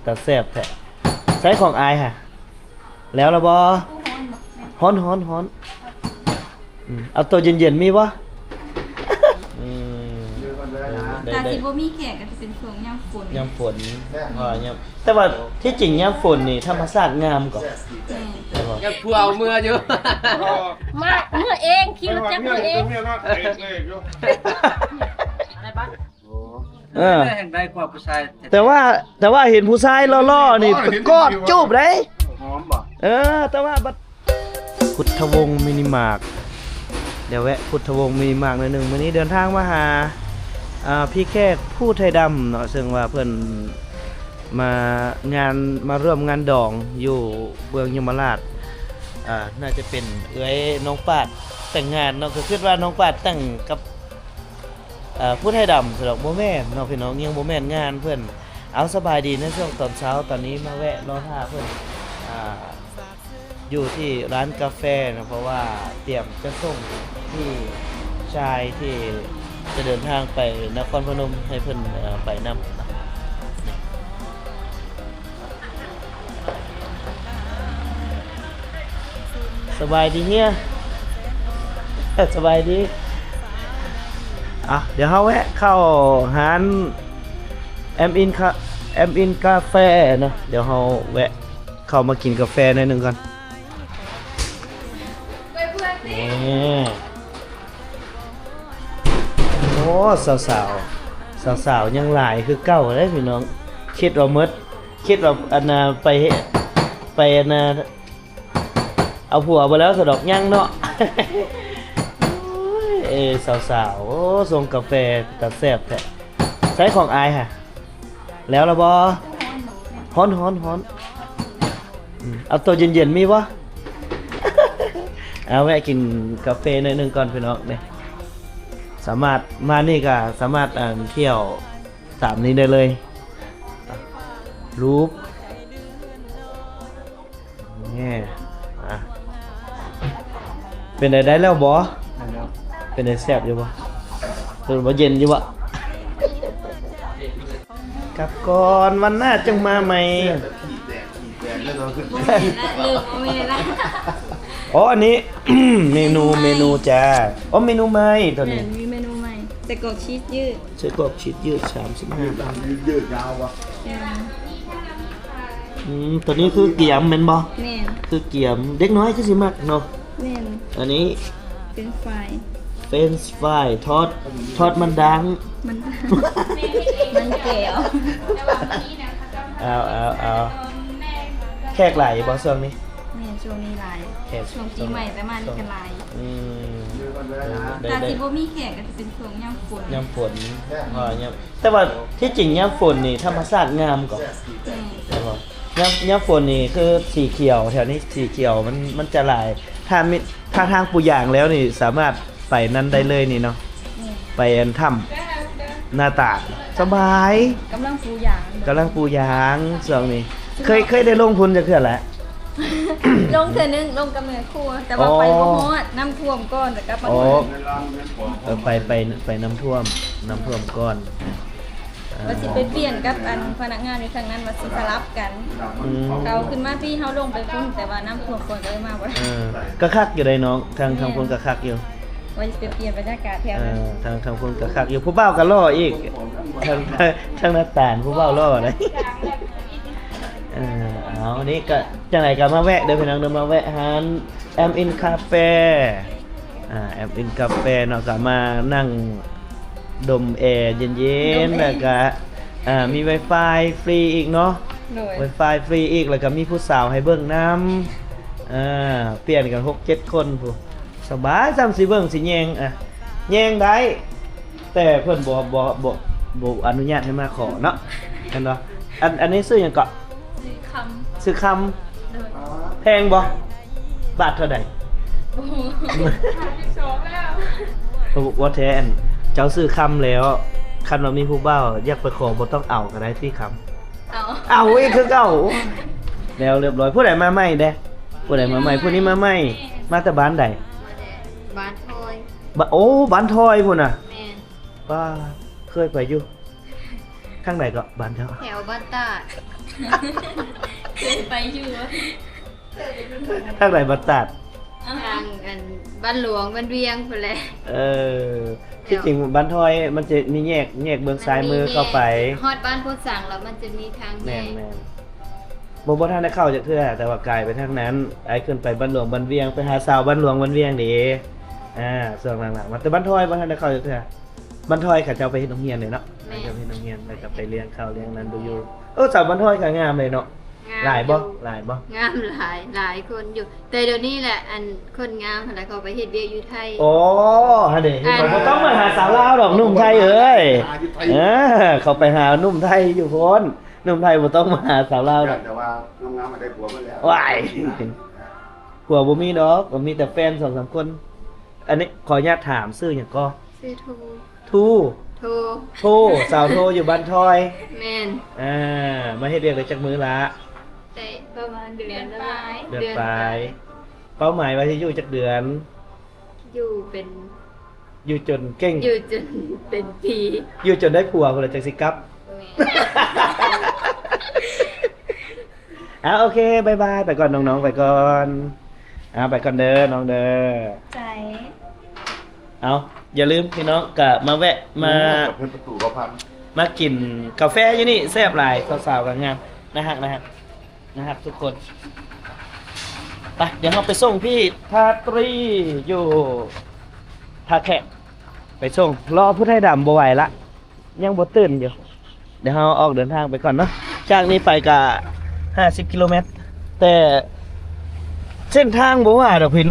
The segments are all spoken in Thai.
แต่แซ่บแท้ใช้ของอายค่ะแล้วละบ่ฮ้อนเอาตัวเย็นๆมีบ่ตาสิบ่มีแขกก็จะเป็นช่วงยามฝน ยามฝนแต่ว่าที่จริงยามฝนนี่ธรรมชาติงามกว่า อยากผัวเอาเมื่ออยู่ มาเมื่อเองขี่รถจักรเมื่อเอง อะไรบ้าง เห็นได้กว่าผู้ชาย แต่ว่าเห็นผู้ชายล่อๆนี่กอดจูบได้ หอมบ่ แต่ว่าบัดพุทธวงศ์มินิมาร์ทเดี๋ยวแวะพุทธวงศ์มินิมาร์ทหน่อยหนึงวันนี้เดินทางมาหาพี่แขกผู้ไทยดำเนาะซึ่งว่าเพิ่นมาร่วมงานดองอยู่เมืองยมราชน่าจะเป็นเอ้ยน้องปาดแต่งงานเนาะก็คิดว่าน้องปาดแต่งกับผู้ไทยดำสำหรับโมแม่นเนาะพี่น้องยังโมแม่นงานเพื่อนเอาสบายดีในช่วงตอนเช้าตอนนี้มาแวะรอท่าเพื่อนอยู่ที่ร้านกาแฟนะเพราะว่าเตรียมจะส่งที่ชายที่จะเดินทางไปนครพนมให้เพื่อนไปนำสบายดีเฮียสบายดีเดี๋ยวเขาแวะเข้าร้านแอมอินกาแฟเนาะเดี๋ยวเขาแวะเข้ามากินกาแฟหน่อยหนึ่งก่อนนี่โอ้สาวยังหลายคือเก่าเลยพี่น้องคิดว่าอันน่ะไปอันน่ะเอาผัวไปแล้วสะดอกยังเนาะ สาวโอ้ส่งกาแฟแต่แซ่บแท้ใช้ของอายค่ะแล้วละบ่ฮ้อนเอาตัวเย็นๆมีบ่ เอาแวะกินกาแฟหน่อยหนึงก่อนพี่น้องเนี่ยสามารถมานี่ก็สามารถเที่ยว3นี้ได้เลยรูปนี่เป็นได้แล้วบ่เป็นได้แซ่บอยู่บ่คือบ่เย็นอยู่บ่กลับก่อนวันหน้าจังมาใหม่ ไม่ได้ละ อ๋ออันนี้ เมนูจ้าอ๋อเมนูใหม่ตัวนี้ มีเมนูใหม่แต่กรอกชีสยืด ใช้กรอบชีสยืด35 บาท ยืดยาววะ ตัวนี้คือเกี๊ยมแม่นบ่ แน่น คือเกี๊ยมเด็กน้อยคือสิมักเนาะ แน่น อันนี้ เป็นไฟ เฟรนช์ฟรายทอดมันดัง มันแก้ว เอาแขกหลายบ่ช่วงนี้ เนี่ยช่วงนี้ลาย แขก ช่วงปีใหม่แต่มานี่กันลาย ได้ ตาสิบ่มีแขกก็จะเป็นช่วงยามฝน ยามฝนแต่ว่าที่จริงยามฝนนี่ธรรมชาติงามกว่า ใช่ป่ะยามฝนนี่คือสีเขียวแถวนี้สีเขียวมันจะหลายถ้าทางปูยางแล้วนี่สามารถไปนั้นได้เลยนี่เนาะไปอันถ้ำหน้าต่างสบาย กำลังปูยาง กำลังปูยางช่วงนี้เคยได้ลงทุนจะเขื่อนแล้ว ลงเทื่อนึงลงกับแม่ครัวแต่ว่าไปบ่ฮอดน้ำท่วมก่อนแต่กลับมา อ๋อ ฮอด ไปน้ำท่วมก้อน ว่าสิไปเปลี่ยนกับอันพนักงานในทางนั้นว่าสิสลับกันเขาขึ้นมาพี่เฮาลงไปพุ่นแต่ว่าน้ำท่วมก่อนก็เลยมาบ่ได้ ก็คักอยู่ได้น้องทางคนก็คักอยู่ ว่าสิไปเปลี่ยนบรรยากาศแถวนั้น ทางคนก็คักอยู่ผู้เบ้าก็ล่ออีกทางหน้าต่างผู้เบ้าล่อเลยเอานี่ก็จังไหนก็มาแวะเดินไปทางเดินมาแวะร้านแอมอินคาเฟ่แอมอินคาเฟ่เนาะก็มานั่งดมแอร์เย็นๆแล้วก็มี Wi-Fi ฟรีอีกเนาะ โดย Wi-Fi ฟรีอีกแล้วก็มีผู้สาวให้เบิ่งน้ำเปลี่ยนกัน 6-7 คนผู้สบายซ้ำสิเบิ่งสิแยงแยงได้แต่เพิ่นบ่อนุญาตให้มาขอเนาะเห็นบ่อันนี้ซื้อหยังเกาะ ซื้อคำ โดย แพงบ่บาทเท่าใด โอ้โห ว่าแท้อันเจ้าซื้อคำแล้วคันว่ามีผู้เบ้าอยากไปขอบ่ต้องเอาก็ได้ที่คำ เอาอีกคือเก่าแล้วเรียบร้อยผู้ใดมาใหม่เด้ผู้ใดมาใหม่ผู้นี้มาใหม่มาแต่บ้านใด บ้านทอย โอ้บ้านทอยพุ่นน่ะ แม่น ป้าเคยไปอยู่ข้างใดก็บ้านเจ้า แถวบ้านตาด เคยไปอยู่วะ ทางไหนบัดตัด เอา ทางอันบ้านหลวงบ้านเวียงพุ่นแหละ ที่จริงบ้านทอยมันจะมีแยกเบื้องซ้ายมือเข้าไป ฮอดบ้านโพธิ์สังแล้วมันจะมีทางแย แม่น ก แม่นบ่ท่านได้เข้าจากเทื่อแต่ว่าไกลไปทางนั้นไอ้ขึ้นไปบ้านหลวงบ้านเวียงไปหาสาวบ้านหลวงบ้านเวียงดีส่วนหลังๆมาแต่บ้านทอยบ่ท่านได้เข้าจากเทื่อบ้านทอยเขาเจ้าไปเฮ็ดโรงเรียนเลยเนาะเขาเจ้าไปเฮ็ดโรงเรียนแล้วก็ไปเรียนข้าวเรียนนั้นดูอยู่สาวบ้านทอยก็งามเลยเนาะ งาม หลายบ่ อยู่ หลายบ่ งามหลายคนอยู่ แต่เดี๋ยวนี้แหละอันคนงามหั่นแหละเขาไปเฮ็ดเวียกอยู่ไทย โอ้ฮะเด้บ่ต้องมาหาสาวลาวดอกหนุ่มไทยเอ้ยเขาไปหาหนุ่มไทยอยู่พ้นหนุ่มไทยบ่ต้องมาหาสาวลาวดอก แต่ว่างามๆมาได้ผัวมาแล้ว ว้ายผัวบ่มีดอกบ่มีแต่แฟน 2-3 คน อันนี้ขออนุญาตถามชื่อหยังก็ ซื้อทู ทู โท สาวโทอยู่บ้านทอย แม่น มาเฮ็ดเวียกได้จักมื้อละ แต่ประมาณเดือนละ เดือนปลายเป้าหมายว่าสิอยู่จักเดือน อยู่เป็น อยู่จนเก่ง อยู่จนเป็นปี อยู่จนได้ผัวพุ่นละจักสิกลับ โอเคบายบายไปก่อนน้องๆไปก่อนไปก่อนเด้อน้องเด้อ ใจ อย่าลืมพี่น้องกะมาแวะมา เพิ่นประตูก็พัน มากินกาแฟอยู่นี่แซ่บหลายสาวๆกันงามนะครับทุกคนไปเดี๋ยวเราไปส่งพี่ทาตรีอยู่ท่าแขกไปส่งรอผู้ไทยดำบ่ไหวละยังบ่ตื่นอยู่เดี๋ยวเราออกเดินทางไปก่อนเนาะจากนี้ไปกะ50 กิโลเมตรแต่เส้นทางบ่ว่าดอกพี่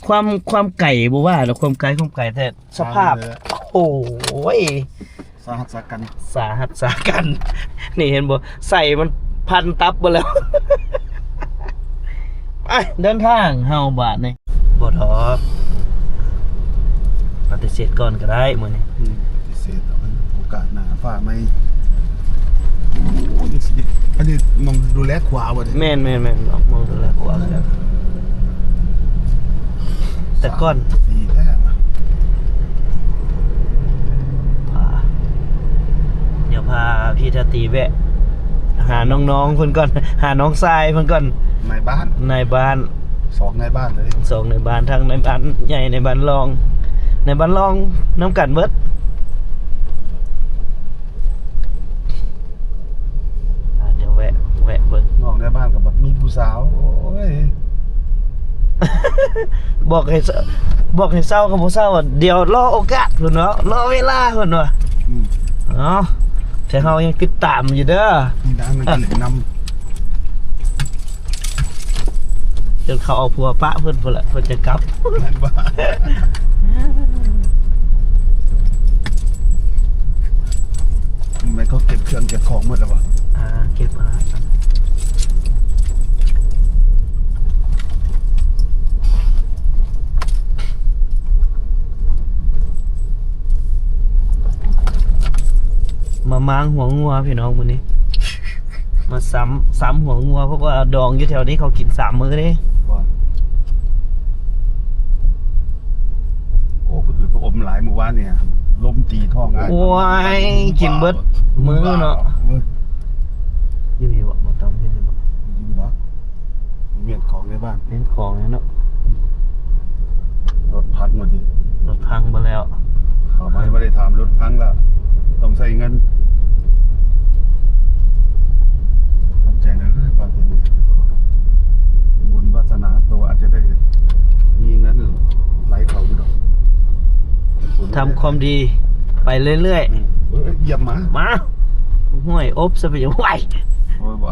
ความไก่บ่ว่าดอกความไก่แต่สภาพโอ้ย สาหัสสากัน สาหัสสากัน นี่เห็นบ่ใส่มันพันตับไปแล้ว ไปเดินทางเฮาบาทนี่บ่ทอกปฏิเสธก่อนก็ได้มื้อนี้ พิเศษเอาไว้โอกาสหน้าฟ้าไม่อันนี้มองดูแลขวาบ่ดิ แม่นออกมองดูแลขวาแล้วแต่ก่อน ดีแท้ว่ะ เดี๋ยวพาพี่ทาตีแวะ หาน้องๆเพิ่นก่อน หาน้องทรายเพิ่นก่อน ในบ้าน ในบ้าน 2ในบ้านเลย สองในบ้านทั้งในบ้านใหญ่ในบ้านรอง ในบ้านรองน้ำกันเบิดเดี๋ยวแวะเบิ่ง น้องในบ้านก็แบบมีผู้สาวโอ้ย บอกให้เศร้ากับบ่เศร้าว่าเดี๋ยวรอโอกาสเพิ่นเนาะรอเวลาเพิ่นว่า อืม เนาะแต่เฮายังติดตามอยู่เด้อ มีดังมันก็เลยนำ จนเขาเอาผัวปะเพิ่นพุ่นละเพิ่นจะกลับ แม่นบ้ามันก็เก็บเครื่องเก็บของหมดแล้ววะ เก็บมาม้างหัวงัวพี่น้องมื้อนี้ มาซ้ำหัวงัวเพราะว่าดองอยู่แถวนี้เขากิน3 มื้อนี่ ว่าโอ้ผู้อื่นก็อมหลายหมู่บ้านเนี่ยลมตีท้องง่าย ว้ายกินเบิดมื้อเนาะ อยู่บ่บ่ต้องอยู่บ่ อยู่เนาะเวียนของในบ้าน เน้นของเนาะ รถพังหมดดิ รถพังมาแล้ว เขาไม่ได้ถามรถพังแล้วต้องใส่เงินทำใจนะบางทีนี้บุญวาสนาตัวอาจจะได้มีเงินไหลเขาอยู่ดอก ทำความดีไปเรื่อย เอ้ยเหยียบหมา ๆ มาห่วยอบซะไปอย่างไหว โอ้ยบ่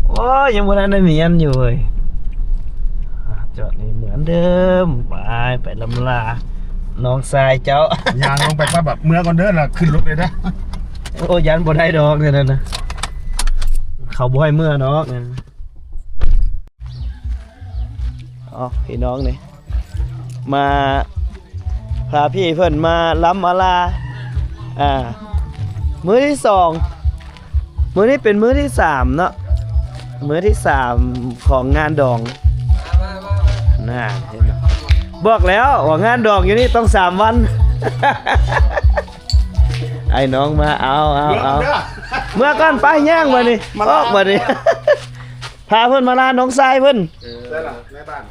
โอ้ยยังบ่ทันได้เมียนอยู่เว้ยจอดนี่เหมือนเดิมไปลำลาน้องทรายเจ้า ยางลงไปปั๊บแบบเมื่อก่อนเดินล่ะขึ้นรถเลยนะ โอ้ยันบ่ได้ดอกเนี่ยนะเขาบ่ให้เมื่อเนาะเนี่ยอ๋อพี่น้องนี่มาพาพี่เพิ่นมาล้ำมาลามื้อที่2มื้อนี้เป็นมื้อที่3เนาะมื้อที่3ของงานดองน่าเห็นไหมบอกแล้วว่างานดองอยู่นี่ต้อง3 วัน ไอ้น้องมาเอา เมื่อก่อนไปย่างมานี่ออกมานี่ พาเพิ่นมาลาน้องทรายเพิ่น ได้ล่ะในบ้าน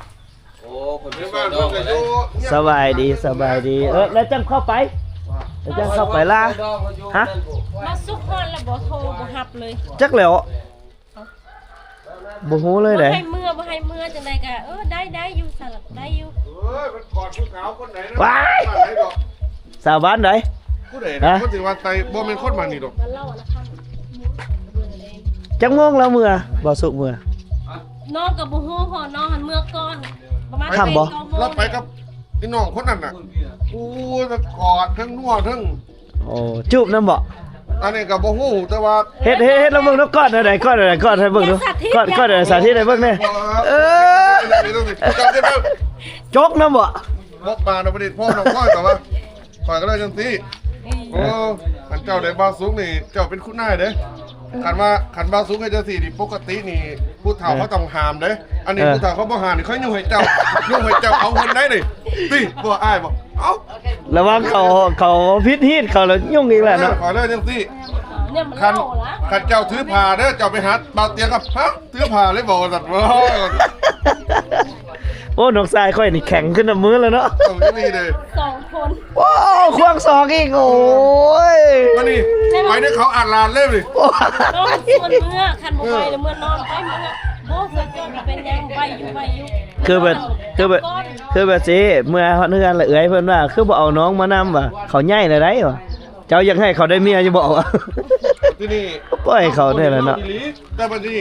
โอ้คน ใน ที่ บ้าน ด เพิ่ อน ง ก็ เล อย ยู่ สบายดีสบายดีแล้วจังเข้าไปแล้วจังเข้าไปล่ะฮะ มาซุกฮอนแล้วบ่โทรบ่รับเลย จักแล้วบ่ฮู้เลย บ่ เด้ ให้เมื่อจังได๋ก็ได้อยู่สลับได้อยู่ มันกอดผู้สาวคนไหนนะ ว้าย บ้านไหนดอก สาวบ้านไหน ผู้ใดนะคนสิว่าไตบ่แม่นคนมานี่ดอก มาเล่านะคะ จังโมงแล้วเมื่อบ่สุกเมื่อ น้องก็บ่ฮู้พอน้องหันเมื่อก่อนประมาณ ทำบ่ เราไปกับพี่น้องคนนั้นน่ะอู้จะกอดทั้งนัวทั้ง โอ้จูบนำบ่ อันนี้ก็บ่ฮู้แต่ว่า เฮ็ดแล้วเบิ่งนกก้อนอะไรก้อนอะไรก้อนให้เบิ่งดูก้อนอะไรสาธิตให้เบิ่งแน่เออ จำได้ไหม จกนำบ่ บอกบาเราประดิษฐ์พ่อน้องก้อยกับว่าก่อยก็ได้จังซี่โอ้ขันเจ้าได้บาสุกนี่เจ้าเป็นคุณนายเด้ขันบาสุกให้เจ้าสี่นี่ปกตินี่ผู้เฒ่าเขาต้องหามเด้อันนี้ผู้เฒ่าเขาบ่หามนี่เขายุ่งให้เจ้าเอาคนได้นี่ติบ่อ้ายบ่เอ้า ระวังเขาพิษฮีดเขาแล้วยุ่งอีกแล้วเนาะ ขอได้จังซี่ เนี่ยมัน ขัน เล่าละ ขันเจ้าถือผ้าเด้อเจ้าไปหาบาเตียงกับฮะถือผ้าเลยบอกว่าสัตว์ว่า โอ้น้องทรายค่อยนี่แข็งขึ้นน้ำมือแล้วเนาะ ต้องอย่างนี้เลย 2 คน โอ้ควงสองอีกโอ้ย มานี่ไปได้เขาอ่านลานเล่มดิ โอ้ น้อง ย ส่วนเมื่อคันบ่ไปแล้วเมื่อนอนไปเมื่อบ่เคยเจอเป็นยังไปอยู่ คือแบบสิเมื่อเฮือนละเอื้อยเพิ่นว่าคือบ่เอาน้องมานำว่ะเขาใหญ่เลยได้วะเจ้าอยากให้เขาได้เมียจะบอกว่า ที่นี่ ปล่อยเขาได้แล้วเนาะ แต่บัดนี้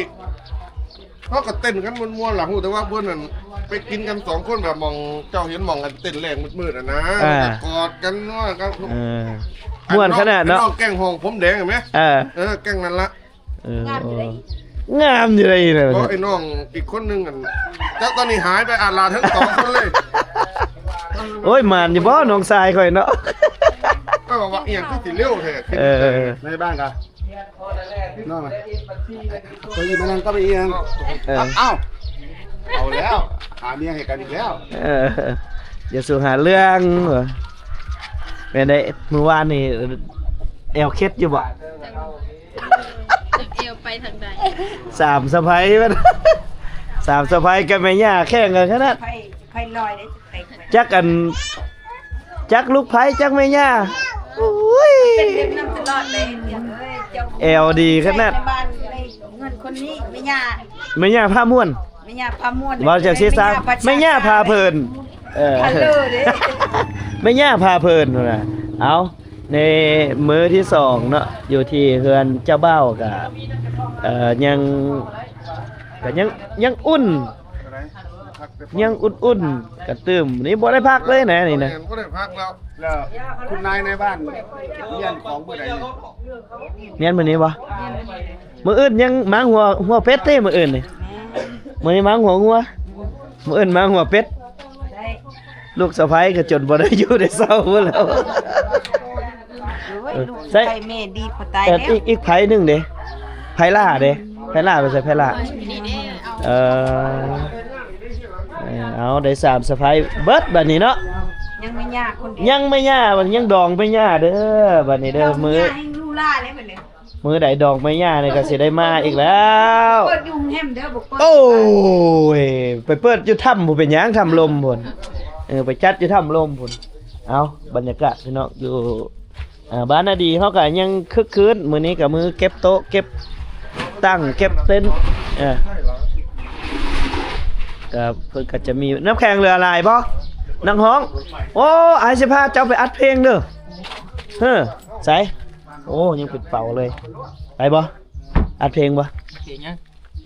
เขาก็เต้นกันม้วนๆหลังหูแต่ว่าเพื่อนนั่นไปกินกันสองคนแบบมองเจ้าเห็นมองกันเต้นแรงมืดๆอ่ะนะกอดกันว่ากัน เออม่วนขนาดเนาะ แกล้งห้องผมแดงเห็นไหม แกล้งนั่นละ เอองามอยู่ได้เลย เพราะไอ้น้องอีกคนนึงกันเจ้าตอนนี้หายไปอ่านลาทั้งสองคนเลย โอ้ยมันอยู่บ่น้องทรายค่อยเนาะ ก็บอกว่าเอียงที่สิเลี้ยวแท้ ในบ้านกันน้องไหมตัวนี้มันนั่งก็ไปเอียง เอ้าเอาแล้วหาเมียให้กันอีกแล้ว อย่าสู่หาเรื่องเหรอเป็นได้เมื่อวานนี่แอลเคสอยู่บ่ จะเอวไปทางใด สามสะพ้ายมันสามสะพ้ายกับแม่ย่าแข่งกันขนาด ไฟลอยได้ไป จักกันจักลูกไผ่จักแม่ย่าโอ้ย เป็นเรื่องน้ำตลอดเลยเดี๋ยวเอ้ยเจ้า แอลดีขนาด ในบ้านได้เงินคนนี้ไม่ยา แม่ย่าผ้าม่วน ไม่ยาพาม่วน ว่าจากซีซ่าแม่ย่าพาเพลิน พันเลอเด้ แม่ย่าพาเพลินพุ่นน่ะเอาในมื้อที่สองเนาะอยู่ที่เฮือนเจ้าเบ้ากับยังก็ยังอุ่น ยังอุ่นๆกระตื้มนี่บ่ได้พักเลยนะนี่นะ ก็ได้พักแล้ว แล้วคุณนายในบ้านเลี้ยงของเมื่อใด เมียนมื้อนี้บ่มื้ออื่นยังมังหัวเป็ดเด้มื้ออื่นนี่มื้อนี้มังหัวงัวมื้ออื่นมังหัวเป็ด ได้ ลูกสะใภ้ก็จนบ่ได้อยู่ได้เศร้าพุ่นแล้ว โอ้ยลูก ใส่ ไฟแม่ดีพอตาย แต่ แล้ว อีกไผหนึงเด้ไผล่าเด้ไผล่าไปใส่ไผล่า นี่เด้เอา เอเอาได้สามสะใภ้เบิดบัดนี้เนาะ ยังไม่ยาคนเดียว ยังไม่ย่ามันยังดองไม่ย่าเด้อบัดนี้เด้อมื้อ เจ้าให้ลูล่าเลยบัดนี้ มื้อใดดองไม่ย่านี่ก็สิได้มาอีกแล้ว เปิดยุงแฮมเด้อบ่เปิด โอ้ยไปเปิดอยู่ถ้ำบ่เป็นหยังถ้ำลมพุ่นไปจัดอยู่ถ้ำลมพุ่นเอาบรรยากาศพี่น้องอยู่บ้านนาดีเขาก็ยังคึกคืนมื้อนี้ก็มือเก็บโต๊ะเก็บตั้งเก็บเต็นท์ก็เพิ่นก็จะมีน้ำแข็งเรือลายบ่นังฮ้องโอ้อายสิพาเจ้าไปอัดเพลงเด้อเฮ้อไสโอ้ยังปิดเป่าเลยไปบ่อัดเพลงบ่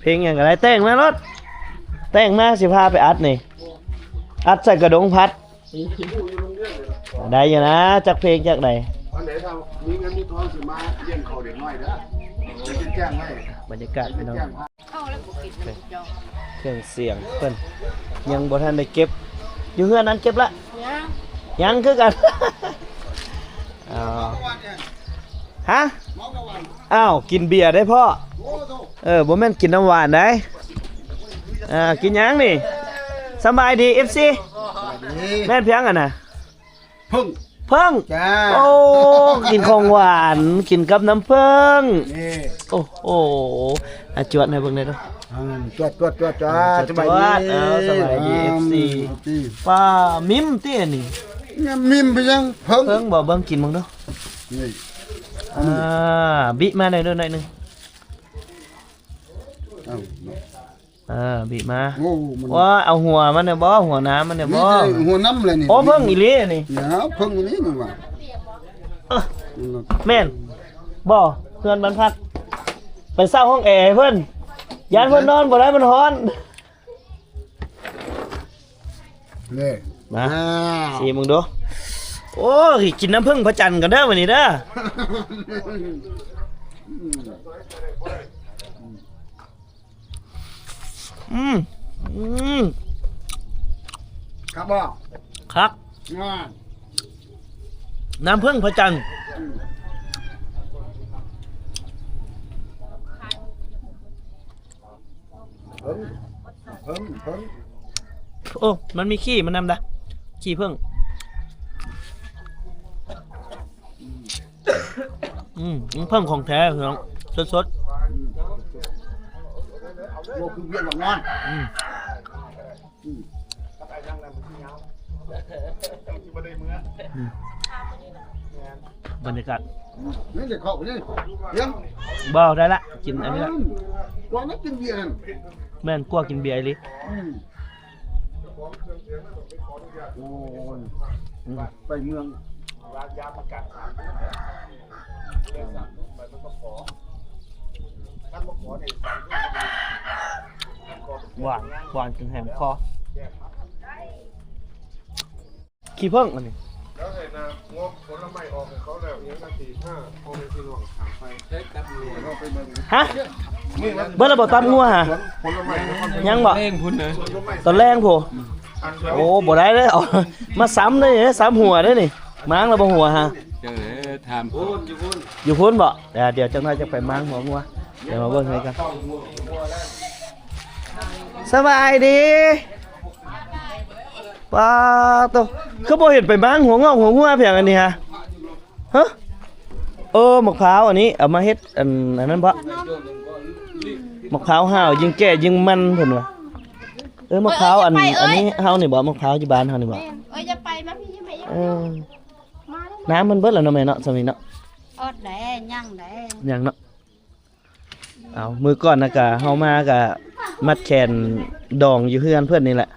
เพลงหยังก็ได้แต่งมารถแต่งมาสิพาไปอัดนี่อัดใส่กระดงพัดได้อยู่นะจักเพลงจักใด วันไหนถ้ามีเงินมีทองสิมาเลี้ยงเขาเด็กน้อยเด้อจะแจ้งให้ บรรยากาศพี่น้อง แจ้ง เข้าแล้วบ่ปิดนะจอง เครื่องเสียงเพิ่นยังบ่ทันได้เก็บอยู่เฮือนนั้นเก็บละยังคือกัน อ้าวฮะอ้าวกินเบียร์ได้พ่อบ่แม่นกินน้ำหวานได้กินหยังนี่สบายดี FC แม่นเพียงอ่ะนะ พึ่ง เพิ่ง จ้า โอ้กินของหวานกินกับน้ำเพิ่ง นี่ โอ้โหอาจวดให้เบิ่งได้เด้อ จวดสบายดี สบายดี FC ป้ามิมติอันนี้ มิมไปยังเพิ่ง เพิ่งบ่เบิ่งกินมึงเด้อ นี่ บิมาหน่อยเด้อหน่อยหนึง เอ้า บิมา โอ้มัน ว่าเอาหัวมันเนี่ยบ่หัวน้ำมันเนี่ย นี่ บ่ หัวน้ำเลยนี่ โอ้เพิ่งอีหลีอันนี่ เดี๋ยวเพิ่งอันนี้นี่ว่า แม่นบ่เพื่อนบ้านพักไปเช่าห้องแอร์ให้เพิ่นยานเพิ่นนอนบ่ได้มันร้อน นี่ มาสิมึงดูโอ้ยกินน้ำผึ้งพระจันทร์กันเด้อวันนี้เด้ออืม ครับบ่ ครับ ง่า น้ำผึ้งพระจันทร์ เพิ่ง โอ้มันมีขี้มันนำดะขี้ผึ้งเพิ่งของแท้เหรอสด โลคือเวียนหลังนอน บรรยากาศ นี่เด็กเข้าไปนี่เลี้ยง บ่ได้ละกินอันนี้ละ กว่านั้นกินเบียร์นั่น แม่นกลัวกินเบียร์อีหลิ โอ้ยไปเมือง หวานจนแหมคอขี้ผึ้งอันนี้ แล้วเห็นนะงบผลไม้ออกของเขาแล้วยังนาที5พอในที่หลวงถามไปเราไปเบิ่ง ฮะ นี่มัน เบิ่งแล้วบ่ตำงัวฮะ ผลไม้นะครับ ยังบ่ เล่งพุ่นนะ ตอนแรงโพ อันเดียว โอ้บ่ได้เลยเอามาซ้ำเลยซ้ำหัวได้นี่ม้างแล้วบ่หัวฮะ เจอถามพุ่นอยู่พุ่น อยู่พุ่นบ่เดี๋ยวจังหน่อยจะไปม้างหัวงัวเดี๋ยวมาเบิ่งให้กันสบายดีป้าโตคือบ่เห็นไปม้างหัวงอกหัวงัวเพียงอันนี้ฮะฮะมะพร้าวอันนี้เอามาเฮ็ดอันนั้นบ่มะพร้าวห้าวยิ่งแก่ยิ่งมันเพิ่นว่ามะพร้าวอันนี้เฮานี่บ่มะพร้าวที่บ้านเฮานี่บ่ จะไปมาพี่ยังไม่ เออน้ำมันเบิดแล้วเนาะแม่เนาะสมัยเนาะ อดแดย่างแด ยังเนาะเอามือก่อนนะกะเฮามากะมัดแขนดองอยู่เฮือนเพื่อนนี่แหละ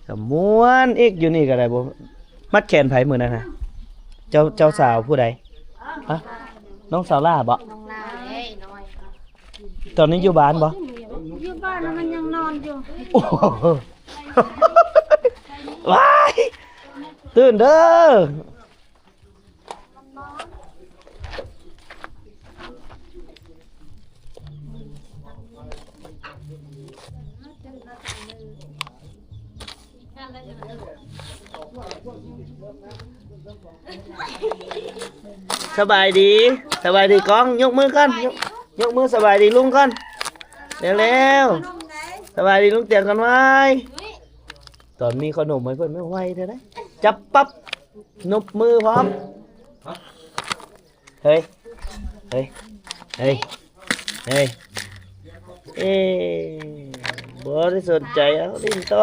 ก็ม้วนอีกอยู่นี่ก็ได้บ่มัดแขนไผมื้อนั้นฮะเจ้าสาวผู้ใดฮะน้องสาวล่าบ่ น้องลาเอ้ยน้อย ตอนนี้อยู่บ้านบ่ อยู่บ้านมันยังนอนอยู่ โอ้โหว้ายตื่นเด้อสบายดีก้องยกมือกันยกมือสบายดีลุงกันเร็วๆสบายดีลุงเตียงกันไว้ตอนมีขนมให้เพิ่นไม่ไหวเท่าไดจับปั๊บนบมือพร้อมเฮ้ยเอ๊บ่ได้สนใจเอาลิ้นต่อ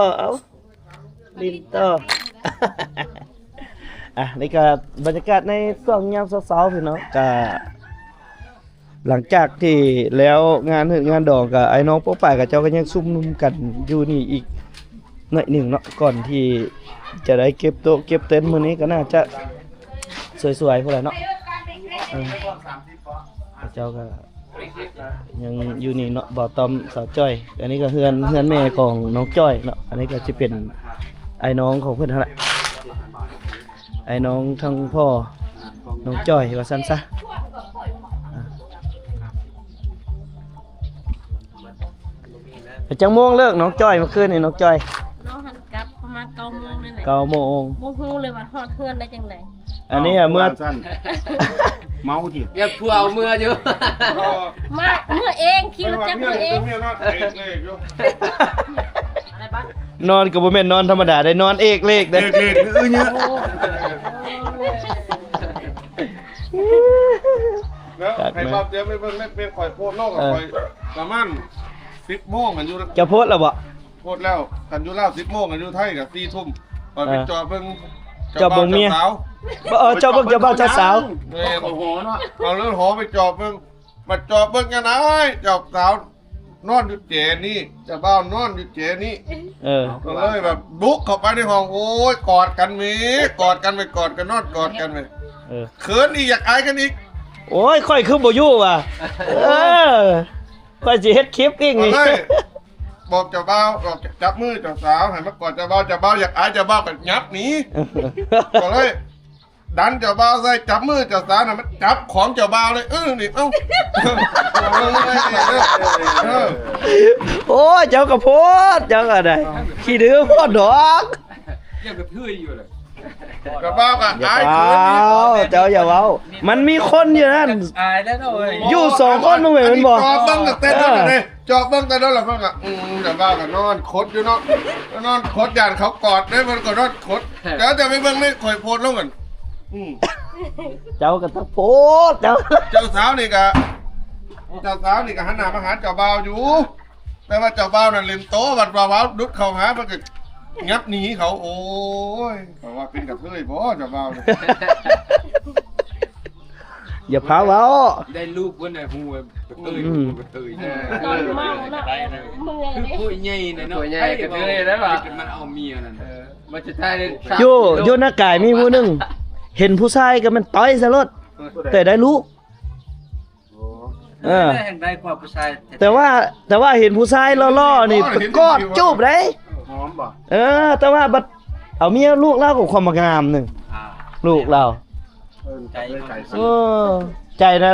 อ่ะนี่ก็บรรยากาศในช่วงยามเช้าๆพี่น้องก็หลังจากที่แล้วงานดอกกับไอ้น้องโป๊ะป่ายกับเจ้าก็ยังซุ่มนุมกันอยู่นี่อีกหน่อยหนึ่งเนาะก่อนที่จะได้เก็บโต๊ะเก็บเต็นท์มื้อนี้ก็น่าจะสวยๆพวกนั้นเนาะเจ้าก็ยังอยู่นี่เนาะบ่าวตอมสาวจ้อยอันนี้ก็เฮือนแม่ของน้องจ้อยเนาะอันนี้ก็จะเป็นไอ้น้องของเพิ่นเท่านั้น ไอ้น้องทั้งพ่อน้องจ้อยว่าซั่นซะไปจังโมงเลิกน้องจ้อยเมื่อคืนนี่น้องจ้อย น้องหันกลับประมาณ9 โมงนั่นแหละ 9 โมง บ่ฮู้เลยว่าฮอดเพื่อนได้จังได๋ อันนี้อะเมื่อ เมาที อย่าพัวเอาเมื่ออยู่ มาเมื่อเองขี่รถจักรเมื่อเอง เนี่ยเนาะเอกเลขอยู่ นอนก็บ่แม่นนอนธรรมดาได้นอนเอกเลขเด้อ เด็กๆเยอะ ให้ นะ บ่เตรียมไปเบิ่งได้เป็นข่อยโพดโลกกับข่อยประมาณ10โมงกันอยู่ จะโพสต์แล้วบ่ โพดแล้วกันอยู่ลาว10โมงกันอยู่ไทยกับ4ทุ่มข่อยไปจอเบิ่ง จอเบิ่งเมีย จ้าบ่าว บ่เจ้าเบิ่งเจ้าบ่าวเจ้าสาว แม่โอ้โหเนาะเอาเรื่องหอไปจอเบิ่งมาจอเบิ่งกันไอ้เจ้าสาวนอนอยู่เจนี่เจ้าบ่าวนอนอยู่เจนี่ เออ ก็เลยแบบบุกเข้าไปในห้องโอ้ยกอดกันมีกอดกันไปกอดกันนอนกอดกันไป เออ เขินอีกอยากอายกันอีก โอ้ยค่อยคือบ่อยู่ว่ะเออค่อยสิเฮ็ดคลิปอีก ก็ นี่ เลยบอกเจ้าบ่าวบอกจับมือเจ้าสาวให้มากอดเจ้าบ่าวอยากอายเจ้าบ่าวกันยับหนีก็เลยดันเจ้าบ่าวใส่จับมือเจ้าสาวน่ะมันจับของเจ้าบ่าวเลยนี่เอ้าเออ โอ้ยเจ้าก็โพสต์เจ้าก็ได้ขี้ดื้อโพดดอก ยังกระเทือยอยู่เลย เจ้าบ่าวก็ อย่า อาย เว้ เขินอีก าเจ้าอย่าเว้ามันมีคนอยู่นั่น อายแล้วเนาะเว้ย อยู่สองคนมึงเห็นบ่ จอบเบิ้งแต่นั่นน่ะเลยจอบเบิ้งแต่นั่นแหละเพิ่งอ่ะเจ้าบ่าวก็นอนคดอยู่เนาะนอนคดยานเขากอดได้มันก็นอนคดแล้วจะไปเบิ้งนี่ข่อยโพดลงกัน เจ้าก็ต้องโพสต์เจ้า เจ้าสาวนี่ก็หันหน้ามาหาเจ้าบ่าวอยู่ แต่ว่าเจ้าบ่าวนั่นเล่นโต๊ะบัดบ่าวดุดเข้าหามันก็งับหนีเขาโอ้ยเพราะว่าเป็นกระเทยบ่เจ้าบ่าวเนี่ย อย่าพาเว้า ได้ลูกเพิ่นน่ะฮู้ว่ากระเทยกระเทย ตอนเมาน่ะเมื่อย คือ เด้ ผู้ใหญ่น่ะเนาะ ผู้ใหญ่กระเทยได้ป่ะ มันเอาเมียนั่น มันจะได้ อยู่หน้ากายมีผู้หนึงเห็นผู้ชายก็มันต่อยซะรถแต่ได้ลูกเออ แห่งได้ความผู้ชาย แต่ว่าเห็นผู้ชายล่อๆนี่เป็นกอดจูบได้ หอมบ่ เออ แต่ว่าบัดเอาเมียลูกเล่ากับความงามหนึ่งลูกเรา ใจไก่ เออใจนะ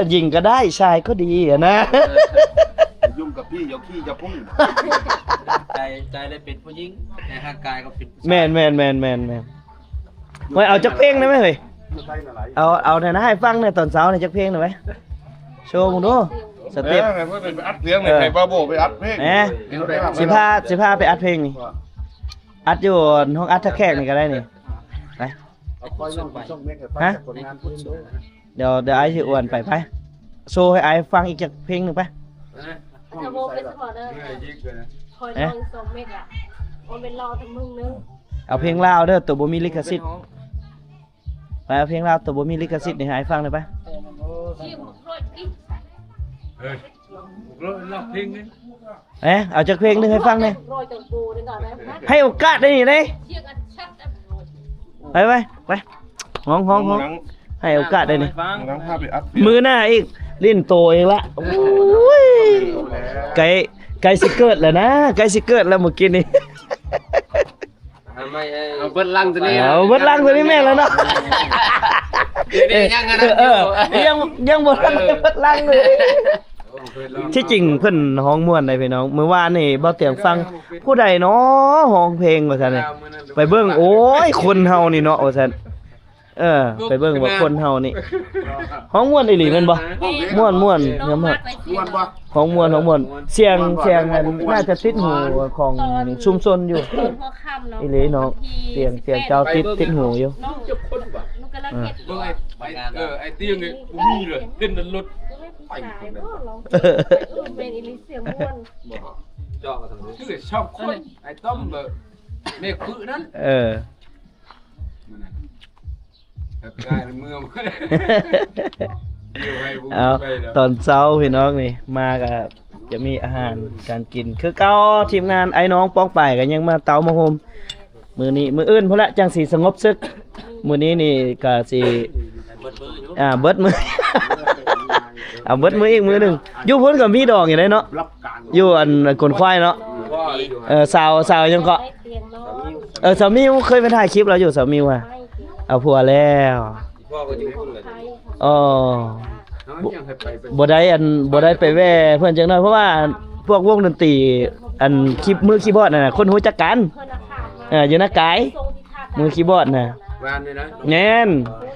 หญิงก็ได้ชายก็ดีอะนะ ยุ่งกับพี่อย่าขี้อย่าพุ่ง ใจได้เป็นผู้หญิงในร่างกายก็เป็น แม่นไว้เอาจักเพลงได้ไหมเฮ้ยเอาหน่อยนะให้ฟังในอยตอนเช้าในอยจักเพลงหน่อยไหมโชว์มึงดูสเต็ป ให้เพิ่นไปอัดเสียงในไข่บาโบไปอัดเพลง แหมสิพาไปอัดเพลงนี่อัดอยู่ห้องอัดท่าแขกนี่ก็ได้นี่ไป เอาคอยน้องช่องเมฆกับผลงานพุ่นโด เดี๋ยวไอ้สิอ้วนไปโชว์ให้ไอ้ฟังอีกจักเพลงหนึ่งไป ถ้าโบเป็นสปอร์ตเด้อคอยลอง2เมกอ่ะโอเป็นรอทั้งมึงนึง เอาเพลงลาวเด้อตัวบ่มีลิขสิทธิ์ไปเอาเพลงลาวตัวบ่มีลิขสิทธิ์นี่ให้ไอ้ฟังหน่อยไป ชื่อหมกรถดิ รอบเพลงนึง เอาจักเพลงหนึงให้ฟังหน่อย รอยจังปูนึงก่อนได้ไหม ให้โอกาสได้นี่เด้ เชือกอันชัด ไปห้องให้โอกาสได้นี่ นั่งพาไปอัด มือหน้าอีกลิ้นโตเองละโอ้ยไก่สิเกิดแล้วนะไก่สิเกิดแล้วเมื่อกี้นี่ ไม่เอาเบิ้ลลังตัวนี้ เอาเบิดลังตัวนี้แม่แล้วเนาะ ยังไงนะ ยังบ่ทันได้เบิดลังเลยที่จริงเพิ่นฮ้องม่วนได้พี่น้องเมื่อวานนี่บ่เตียงฟังผู้ใดเนาะฮ้องเพลงว่าซั่นนี่ไปเบิ่งโอ้ยคนเฮานี่เนาะว่าซั่นไปเบิ่งว่าคนเฮานี่ฮ้องม่วนอีหลีแม่นบ่ม่วนๆครับ ม่วนบ่ ฮ้องม่วนเสียงมันน่าจะติดหูของชุมชนอยู่ ตอนพอค่ำเนาะ อีหลีเนาะเสียงเจ้าติดหูอยู่ น้องจุกคนบ่นุกำลังเฮ็ด เบิ่งไอ้เตียงนี่บ่มีเลยเล่นนั้นรถ ไปบ่ลองเป็นอีหลีเสียงม่วน จอกกันทั้งนี้ คือชอบคนไอ้ต้อมแบบเมฆคือนั้นกายเมือง เอาตอนเช้าพี่น้องนี่มาก็จะมีอาหารการกินคือเก่าทีมงานไอ้น้องป้องไปก็ยังมาเตามาโฮมมื้อนี้มื้ออื่นพุ่นละจังสิสงบศึกมื้อนี้นี่ก็สิเบิดมื้อ เอาเบิดมื้ออีกมื้อหนึงอยู่พุ่นก็มีดอกอยู่ได้เนาะ รับการ อยู่อันกลควายเนาะสาวยังก็ ได้เตียงนอน สาวมิวเคยไปถ่ายคลิปแล้วอยู่สาวมิวอ่ะเอาผัวแล้ว พ่อก็อยู่พุ่นเลย อ๋อ บ่ได้ไปแว่เพิ่นจังน้อยเพราะว่าพวกวงดนตรีอันมือคีย์บอร์ดน่ะคนรู้จักกัน เพิ่นน่ะถาม อยู่นักกาย ทรงที่ท่า มือคีย์บอร์ดน่ะ วานเลยนะ แน่น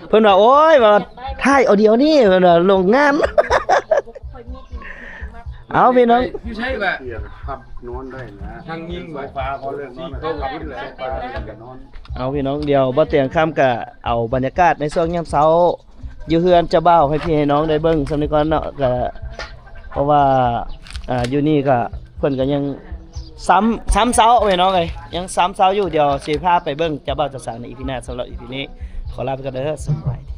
เพิ่นว่าโอ๊ยว่าถ่ายเอาเดียวนี่เพิ่นว่าลงงาน ค่อยมีที่มา เอาพี่น้อง อยู่ใช่แบบ เตียงครับนอนได้นะ ทางยิง ไฟฟ้าพอเรื่องนอนเขาขับขึ้นเลยฟ้าเรื่องนอน เอาพี่น้องเดียวบ่เตียงค่ำก็เอาบรรยากาศในช่วงยามเช้า อยู่เฮือนเจ้าบ่าวให้พี่ให้น้องได้เบิ่งสำนึกก่อนเนาะก็เพราะว่าอยู่นี่ก็เพิ่นก็ยังซ้ำเซาไว้น้องเอ้ยยังซ้ำเซาอยู่เดี๋ยวสิพาไปเบิ่งเจ้าบ่าวเจ้าสาวใน EP หน้าสำหรับ EP นี้ขอลาไปก่อนเด้อสบายดี